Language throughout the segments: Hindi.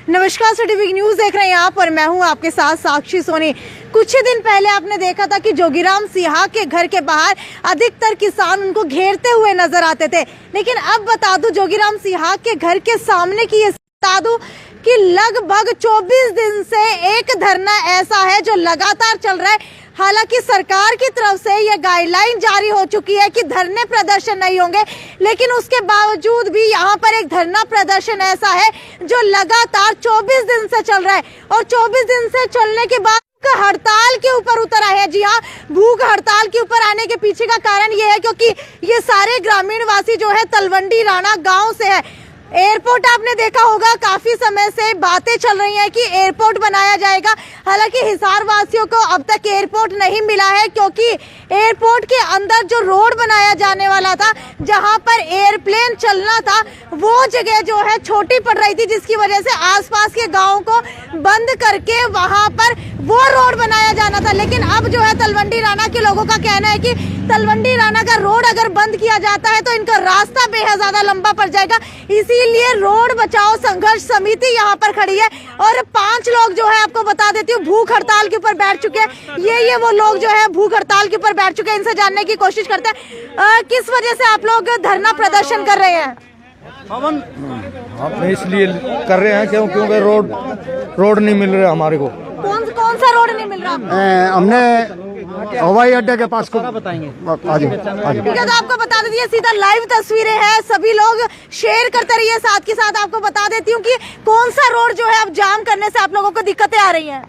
नमस्कार, सिटी वीक न्यूज देख रहे हैं आप और मैं हूं आपके साथ साक्षी सोनी। कुछ ही दिन पहले आपने देखा था कि जोगीराम सिहा के घर के बाहर अधिकतर किसान उनको घेरते हुए नजर आते थे, लेकिन अब बता दूं जोगीराम सिहा के घर के सामने की ये बता दूं कि लगभग 24 दिन से एक धरना ऐसा है जो लगातार चल रहा है। हालांकि सरकार की तरफ से ये गाइडलाइन जारी हो चुकी है कि धरने प्रदर्शन नहीं होंगे, लेकिन उसके बावजूद भी यहाँ पर एक धरना प्रदर्शन ऐसा है जो लगातार 24 दिन से चल रहा है और 24 दिन से चलने के बाद हड़ताल के ऊपर उतर आए हैं। जी हाँ, भूख हड़ताल के ऊपर आने के पीछे का कारण ये है क्योंकि ये सारे ग्रामीण वासी जो है तलवंडी राणा गाँव से है। एयरपोर्ट आपने देखा होगा, काफी समय से बातें चल रही हैं कि एयरपोर्ट बनाया जाएगा। हालांकि हिसार वासियों को अब तक एयरपोर्ट नहीं मिला है क्योंकि एयरपोर्ट के अंदर जो रोड बनाया जाने वाला था, जहां पर एयरप्लेन चलना था, वो जगह जो है छोटी पड़ रही थी, जिसकी वजह से आसपास के गाँव को बंद करके वहां पर वो रोड बनाया जाना था। लेकिन अब जो है तलवंडी राणा के लोगों का कहना है कि तलवंडी राणा का रोड अगर बंद किया जाता है तो इनका रास्ता बेहद ज्यादा लंबा पड़ जाएगा। इसीलिए रोड बचाओ संघर्ष समिति यहाँ पर खड़ी है और 5 लोग जो है, आपको बता देती हूँ, भूख हड़ताल के ऊपर बैठ चुके हैं। ये वो लोग जो है भूख हड़ताल के ऊपर बैठ चुके हैं। इनसे जानने की कोशिश करते हैं किस वजह से आप लोग धरना प्रदर्शन कर रहे हैं। हम इसलिए कर रहे हैं क्योंकि रोड नहीं मिल रहा हमारे को। कौन सा रोड नहीं मिल रहा? हमने हवाई अड्डे के पास को बताएंगे। ठीक है, तो आपको बता देती है, सीधा लाइव तस्वीरें हैं, सभी लोग शेयर करते रहिए। साथ के साथ आपको बता देती हूँ कि कौन सा रोड जो है अब जाम करने से आप लोगों को दिक्कतें आ रही हैं।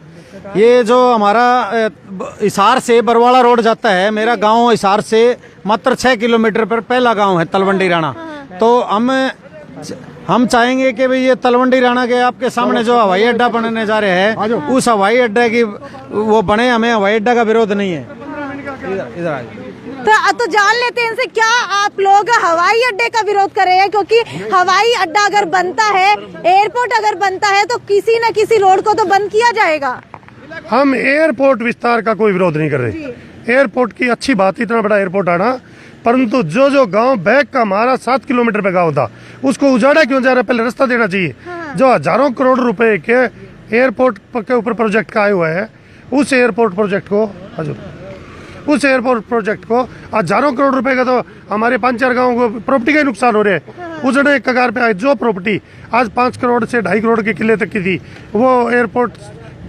ये जो हमारा हिसार से बरवाड़ा रोड जाता है, मेरा गांव हिसार से मात्र 6 किलोमीटर पर पहला गांव है तलवंडी राणा। तो हम चाहेंगे कि भाई ये तलवंडी राणा के आपके सामने जो हवाई अड्डा बनने जा रहे हैं, उस हवाई अड्डे की वो बने। हमें हवाई अड्डा का विरोध नहीं है। इधर तो जान लेते हैं इनसे, क्या आप लोग हवाई अड्डे का विरोध कर रहे हैं? क्योंकि हवाई अड्डा अगर बनता है, एयरपोर्ट अगर बनता है, तो किसी न किसी रोड को तो बंद किया जाएगा। हम एयरपोर्ट विस्तार का कोई विरोध नहीं कर रहे। एयरपोर्ट की अच्छी बात, इतना बड़ा एयरपोर्ट आना, परंतु जो गांव बैक का हमारा 7 किलोमीटर पे गांव था, उसको उजाड़ा क्यों जा रहा है? पहले रास्ता देना चाहिए। जो हजारों करोड़ रुपए के एयरपोर्ट के ऊपर प्रोजेक्ट का आए हुआ है, उस एयरपोर्ट प्रोजेक्ट को हजारों करोड़ रुपए का, तो हमारे 5-4 गाँव को प्रॉपर्टी का ही नुकसान हो रहा है। उजड़े कगार पे जो प्रॉपर्टी आज 5 करोड़ से 2.5 करोड़ के किले तक की थी, वो एयरपोर्ट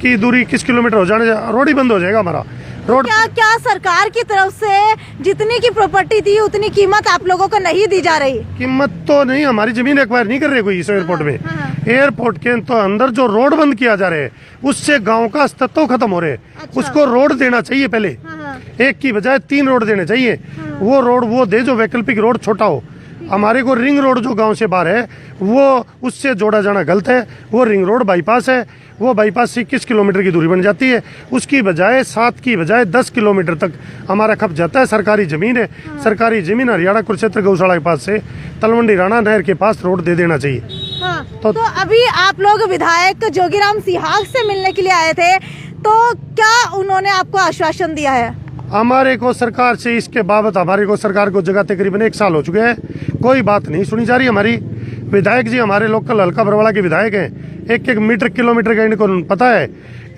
की दूरी किस किलोमीटर हो जाने, रोड ही बंद हो जाएगा हमारा रोड। क्या सरकार की तरफ से जितनी की प्रॉपर्टी थी उतनी कीमत आप लोगों को नहीं दी जा रही? कीमत तो नहीं, हमारी जमीन एक्वायर नहीं कर रही कोई इस एयरपोर्ट में। एयरपोर्ट के तो अंदर जो रोड बंद किया जा रहा है, उससे गांव का अस्तित्व खत्म हो रहा है। उसको रोड देना चाहिए, पहले 1 की बजाय 3 रोड देने चाहिए। वो रोड वो दे जो वैकल्पिक रोड छोटा हो। हमारे को रिंग रोड जो गांव से बाहर है, वो उससे जोड़ा जाना गलत है। वो रिंग रोड बाईपास है, वो बाईपास से 21 किलोमीटर की दूरी बन जाती है। उसकी बजाय 7 की बजाय 10 किलोमीटर तक हमारा खप जाता है। सरकारी जमीन है, सरकारी जमीन हरियाणा कुरुक्षेत्र गौशाला के पास से तलवंडी राणा नहर के पास रोड दे देना चाहिए। तो अभी आप लोग विधायक जोगीराम सिहा से मिलने के लिए आए थे, तो क्या उन्होंने आपको आश्वासन दिया है? हमारे को सरकार से इसके बाबत हमारे को सरकार को जगह तकरीबन 1 साल हो चुके हैं, कोई बात नहीं सुनी जा रही हमारी। विधायक जी हमारे लोकल हल्का बरवाड़ा के विधायक हैं, 1-1 मीटर किलोमीटर का इनको पता है।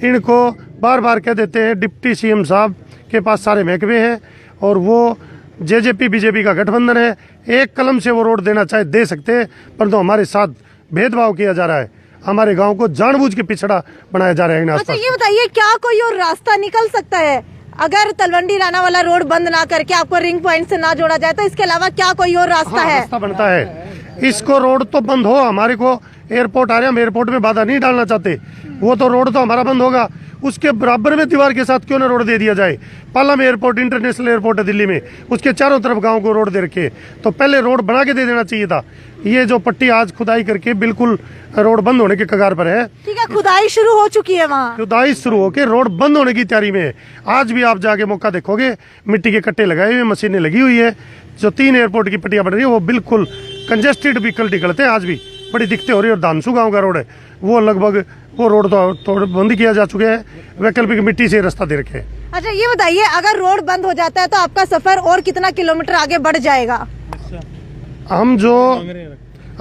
इनको बार कह देते हैं डिप्टी सीएम साहब के पास सारे महकमे हैं और वो जेजेपी बीजेपी का गठबंधन है। एक कलम से वो रोड देना चाहे दे सकते हैं, परंतु हमारे साथ भेदभाव किया जा रहा है। हमारे गाँव को जानबूझ के पिछड़ा बनाया जा रहा है। अच्छा, ये बताइए, क्या कोई और रास्ता निकल सकता है अगर तलवंडी राणा वाला रोड बंद ना करके आपको रिंग पॉइंट से ना जोड़ा जाए? तो इसके अलावा क्या कोई और रास्ता है? रास्ता बनता है। इसको रोड तो बंद हो, हमारे को एयरपोर्ट आ रहे हैं, हम एयरपोर्ट में बाधा नहीं डालना चाहते। वो तो रोड तो हमारा बंद होगा, उसके बराबर में दीवार के साथ क्यों ना रोड दे दिया जाए। पालम एयरपोर्ट इंटरनेशनल एयरपोर्ट है दिल्ली में, उसके चारों तरफ गांव को रोड दे रखे, तो पहले रोड बना के दे देना चाहिए था। ये जो पट्टी आज खुदाई करके बिल्कुल रोड बंद होने के कगार पर है। ठीक है, खुदाई शुरू हो चुकी है, वहाँ खुदाई शुरू होकर रोड बंद होने की तैयारी में है। आज भी आप जाके मौका देखोगे, मिट्टी के कट्टे लगाए हुए, मशीनें लगी हुई है। जो 3 एयरपोर्ट की पट्टियां बन रही है, वो बिल्कुल कंजेस्टेड व्हीकल निकलते हैं। आज भी बड़ी दिक्कतें हो रही है। और धानसू गाँव का रोड है, वो लगभग वो रोड तो बंद किया जा चुके हैं, वैकल्पिक मिट्टी से रास्ता दे रखे हैं। अच्छा, ये बताइए, अगर रोड बंद हो जाता है तो आपका सफर और कितना किलोमीटर आगे बढ़ जाएगा?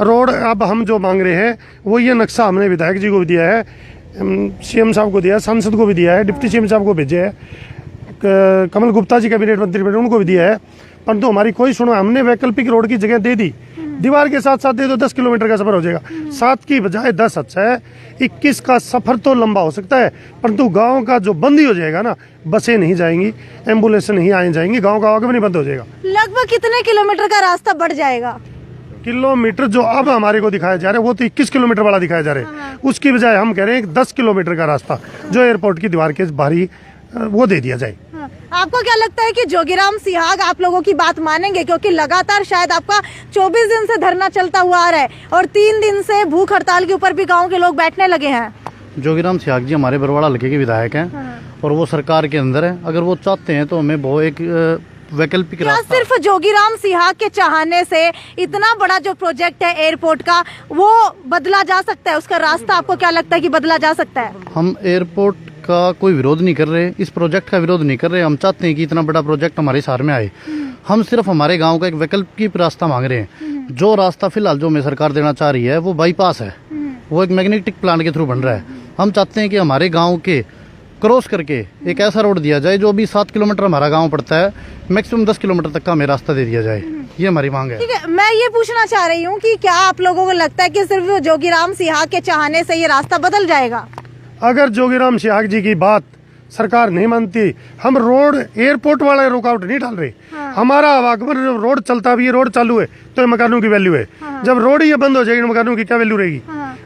रोड अब हम जो मांग रहे हैं वो ये नक्शा हमने विधायक जी को भी दिया है, सीएम साहब को दिया है, सांसद को भी दिया है, डिप्टी सीएम साहब को भेजे है, कमल गुप्ता जी कैबिनेट मंत्री बने उनको भी दिया है, परंतु हमारी कोई सुनो। हमने वैकल्पिक रोड की जगह दे दी, दीवार के साथ साथ दे दो, 10 किलोमीटर का सफर हो जाएगा। 7 की बजाय 10 अच्छा है। 21 का सफर तो लंबा हो सकता है, परंतु गांव का जो बंद ही हो जाएगा ना, बसें नहीं जाएंगी, एम्बुलेंस नहीं आए जाएंगी, गांव का आगे भी बंद हो जाएगा। लगभग कितने किलोमीटर का रास्ता बढ़ जाएगा? किलोमीटर जो अब हमारे को दिखाया जा रहा है वो तो 21 किलोमीटर वाला दिखाया जा रहा है, उसकी बजाय हम कह रहे हैं 10 किलोमीटर का रास्ता जो एयरपोर्ट की दीवार के बाहरी वो दे दिया जाए। आपको क्या लगता है कि जोगीराम सिहाग आप लोगों की बात मानेंगे? क्योंकि लगातार शायद आपका 24 दिन से धरना चलता हुआ आ रहा है और 3 दिन से भूख हड़ताल के ऊपर भी गांव के लोग बैठने लगे हैं। जोगीराम सिहाग जी हमारे बरवाड़ा हल्के के विधायक हैं और वो सरकार के अंदर है। अगर वो चाहते हैं तो हमें वो एक वैकल्पिक क्या रास्ता। सिर्फ जोगीराम सिहाग के चाहने से इतना बड़ा जो प्रोजेक्ट है एयरपोर्ट का वो बदला जा सकता है? उसका रास्ता आपको क्या लगता है कि बदला जा सकता है? हम एयरपोर्ट का कोई विरोध नहीं कर रहे, इस प्रोजेक्ट का विरोध नहीं कर रहे। हम चाहते हैं कि इतना बड़ा प्रोजेक्ट हमारे हिसार में आए। हम सिर्फ हमारे गांव का एक वैकल्पिक रास्ता मांग रहे हैं। जो रास्ता फिलहाल जो हमें सरकार देना चाह रही है वो बाईपास है, वो एक मैग्नेटिक प्लांट के थ्रू बन रहा है। हम चाहते हैं कि हमारे गाँव के क्रॉस करके एक ऐसा रोड दिया जाए जो अभी 7 किलोमीटर हमारा गांव पड़ता है, मैक्सिमम 10 किलोमीटर तक का हमें रास्ता दे दिया जाए। ये हमारी मांग है। ठीक है, मैं ये पूछना चाह रही हूँ कि क्या आप लोगों को लगता है कि सिर्फ जोगीराम सिहाग के चाहने से ये रास्ता बदल जाएगा? अगर जोगीराम सिहाग जी की बात सरकार नहीं मानती, हम रोड एयरपोर्ट वाला रुकावट नहीं डाल रहे। हमारा अगर रोड चलता भी है, रोड चालू है तो मकानों की वैल्यू है। जब रोड ही बंद हो जाएगी मकानों की क्या वैल्यू रहेगी?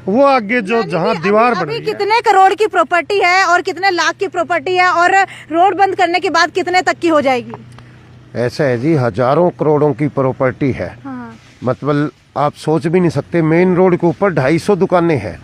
वो आगे जो जहाँ दीवार बन रही है, कितने करोड़ की प्रॉपर्टी है और कितने लाख की प्रॉपर्टी है और रोड बंद करने के बाद कितने तक की हो जाएगी? ऐसा है जी, हजारों करोड़ों की प्रॉपर्टी है। मतलब आप सोच भी नहीं सकते, मेन रोड के ऊपर 250 दुकानें हैं।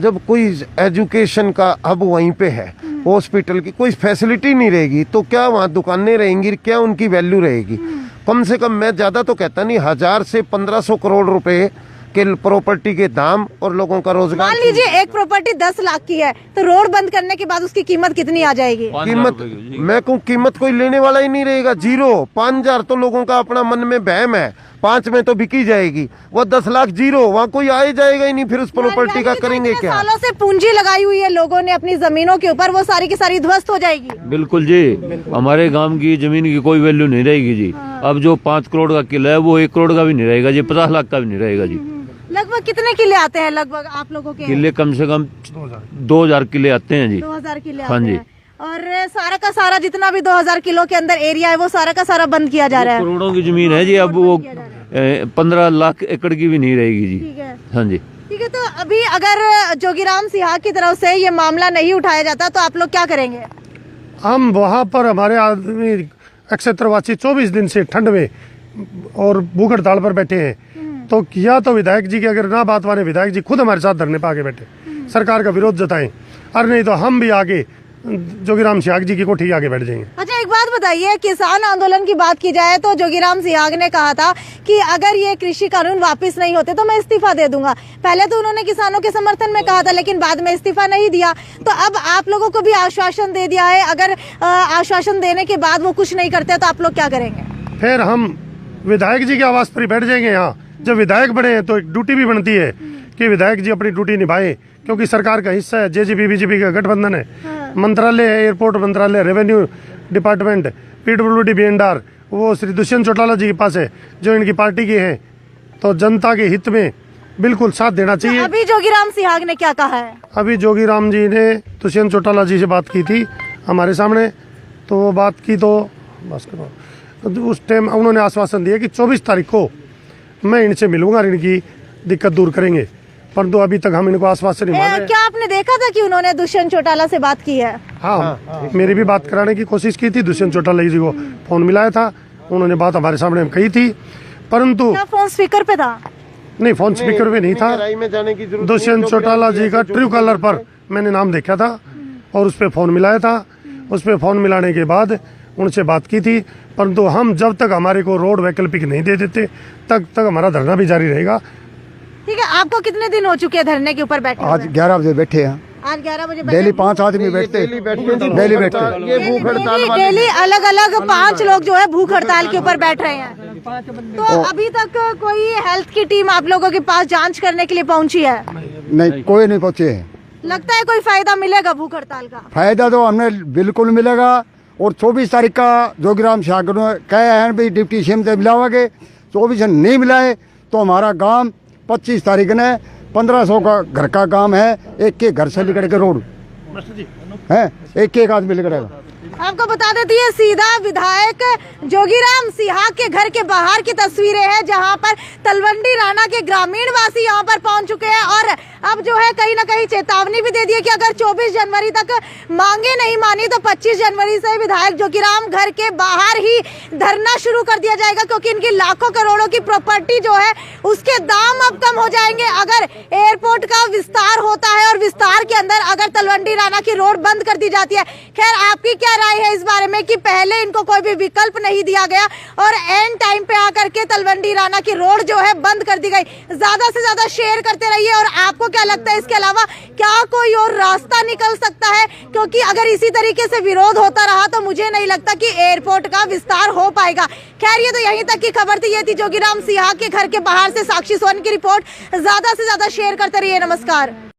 जब कोई एजुकेशन का हब वहीं पे है, हॉस्पिटल की कोई फैसिलिटी नहीं रहेगी तो क्या वहाँ दुकानें रहेंगी, क्या उनकी वैल्यू रहेगी? कम से कम मैं ज्यादा तो कहता नहीं, 1000 से 1500 करोड़ रुपए के प्रॉपर्टी के दाम और लोगों का रोजगार। मान लीजिए एक प्रॉपर्टी 10 लाख की है तो रोड बंद करने के बाद उसकी कीमत कितनी आ जाएगी? कीमत मैं कहूँ कीमत कोई लेने वाला ही नहीं रहेगा, 0। 5000 तो लोगों का अपना मन में बहम है, 5 में तो बिकी जाएगी। वो 10 लाख 0, वहाँ कोई आए जाएगा ही नहीं। फिर उस प्रॉपर्टी का करेंगे क्या? सालों से पूंजी लगाई हुई है लोगों ने अपनी जमीनों के ऊपर, वो सारी की सारी ध्वस्त हो जाएगी। बिल्कुल जी, हमारे गांव की जमीन की कोई वैल्यू नहीं रहेगी जी। अब जो 5 करोड़ का किला है वो 1 करोड़ का भी नहीं रहेगा जी, 50 लाख का भी नहीं रहेगा जी। लगभग कितने किले आते हैं लगभग आप लोगों के? किले कम से कम 2000 किले आते हैं जी। 2000 किले हाँ आते जी। हैं। और सारा का सारा जितना भी 2000 किलो के अंदर एरिया है वो सारा का सारा बंद किया जा रहा है। करोड़ों की जमीन है जी, अब वो 15 लाख एकड़ की भी नहीं रहेगी जी। ठीक है, हाँ जी। ठीक है। तो अभी अगर जोगीराम सिहाग की तरफ से ये मामला नहीं उठाया जाता तो आप लोग क्या करेंगे? हम वहाँ पर हमारे आदमी अक्षत्रवासी 24 दिन से ठंड में और भूख हड़ताल पर बैठे हैं। तो या तो विधायक जी की अगर ना बात माने, विधायक जी खुद हमारे साथ धरने पे आके बैठे, सरकार का विरोध जताएं, और नहीं तो हम भी आगे जोगीराम सिहाग जी की कोठी आगे बैठ जाएंगे। अच्छा, एक बात बताइए, किसान आंदोलन की बात की जाए तो जोगीराम सिहाग ने कहा था कि अगर ये कृषि कानून वापस नहीं होते तो मैं इस्तीफा दे दूंगा। पहले तो उन्होंने किसानों के समर्थन में कहा था लेकिन बाद में इस्तीफा नहीं दिया। तो अब आप लोगों को भी आश्वासन दे दिया है, अगर आश्वासन देने के बाद वो कुछ नहीं करते तो आप लोग क्या करेंगे? फिर हम विधायक जी के आवास पर ही बैठ जाएंगे। यहाँ जब विधायक बने हैं तो एक ड्यूटी भी बनती है कि विधायक जी अपनी ड्यूटी निभाए, क्योंकि सरकार का हिस्सा है, जेजेपी बीजेपी का गठबंधन है। मंत्रालय है, एयरपोर्ट मंत्रालय, रेवेन्यू डिपार्टमेंट, पीडब्ल्यूडी बीएनआर, वो श्री दुष्यंत चौटाला जी के पास है जो इनकी पार्टी के हैं। तो जनता के हित में बिल्कुल साथ देना चाहिए। अभी जोगीराम सिहाग ने क्या कहा है? अभी जोगीराम जी ने दुष्यंत चौटाला जी से बात की थी हमारे सामने, तो वो बात की तो बस करो, तो उस टाइम उन्होंने आश्वासन दिया कि 24 तारीख को मैं इनसे मिलूंगा, इनकी दिक्कत दूर करेंगे, परंतु अभी तक हम इनको आश्वासन नहीं मान रहे। क्या आपने देखा था कि उन्होंने दुष्यंत चौटाला से बात की है? हाँ, मेरी भी बात कराने की कोशिश की थी। दुष्यंत चौटाला जी को फोन मिलाया था, उन्होंने बात हमारे सामने कही थी, परंतु क्या फोन स्पीकर पे था? नहीं, फोन स्पीकर पे नहीं था। दुष्यंत चौटाला जी का ट्रू कॉलर पर मैंने नाम देखा था और उस पर फोन मिलाया था। उस पर फोन मिलाने के बाद उनसे बात की थी, परंतु हम जब तक हमारे को रोड वैकल्पिक नहीं दे देते तब तक हमारा धरना भी जारी रहेगा। ठीक है, आपको कितने दिन हो चुके हैं धरने के ऊपर बैठे? आज 11 बजे बैठे हैं। आज 11 बजे डेली 5 आदमी बैठते डेली बैठते। ये भूख हड़ताल वाले डेली अलग अलग 5 लोग जो है भूख हड़ताल के ऊपर बैठ रहे हैं। तो अभी तक कोई हेल्थ की टीम आप लोगों के पास जांच करने के लिए पहुंची है? नहीं, कोई नहीं पहुंचे हैं। लगता है कोई फायदा मिलेगा भूख हड़ताल का? फायदा तो हमें बिल्कुल मिलेगा। और 24 तारीख का जोगीराम सागर ने कहे हैं भाई डिप्टी सीएम से मिलाओगे, 24 नहीं मिलाए तो हमारा काम 25 तारीख ने 1500 का घर का काम है, एक के घर से निकल के रोड है, एक आदमी निकलेगा। आपको बता देती है सीधा विधायक जोगीराम सिहा के घर के बाहर की तस्वीरें हैं, जहां पर तलवंडी राणा के ग्रामीण वासी यहां पर पहुंच चुके हैं और अब जो है कहीं ना कहीं चेतावनी भी दे दी है कि अगर 24 जनवरी तक मांगे नहीं मानी तो 25 जनवरी से विधायक जोगीराम घर के बाहर ही धरना शुरू कर दिया जाएगा, क्योंकि इनकी लाखों करोड़ों की प्रॉपर्टी जो है उसके दाम अब कम हो जाएंगे अगर एयरपोर्ट का विस्तार होता है और विस्तार के अंदर अगर तलवंडी राणा की रोड बंद कर दी जाती है। खैर, आपकी क्या राय है इस बारे में कि पहले इनको कोई भी विकल्प नहीं दिया गया और एंड टाइम पे आकर के तलवंडी राणा की रोड जो है बंद कर दी गई? ज्यादा से ज्यादा शेयर करते रहिए। और आपको क्या लगता है इसके अलावा क्या कोई और रास्ता निकल सकता है? क्योंकि अगर इसी तरीके से विरोध होता रहा तो मुझे नहीं लगता कि एयरपोर्ट का विस्तार हो पाएगा। खैर, ये तो यहीं तक की खबर थी। ये थी जोगीराम सिहा के घर के बाहर से साक्षी सोनी की रिपोर्ट। ज्यादा से ज्यादा शेयर करते रहिए। नमस्कार।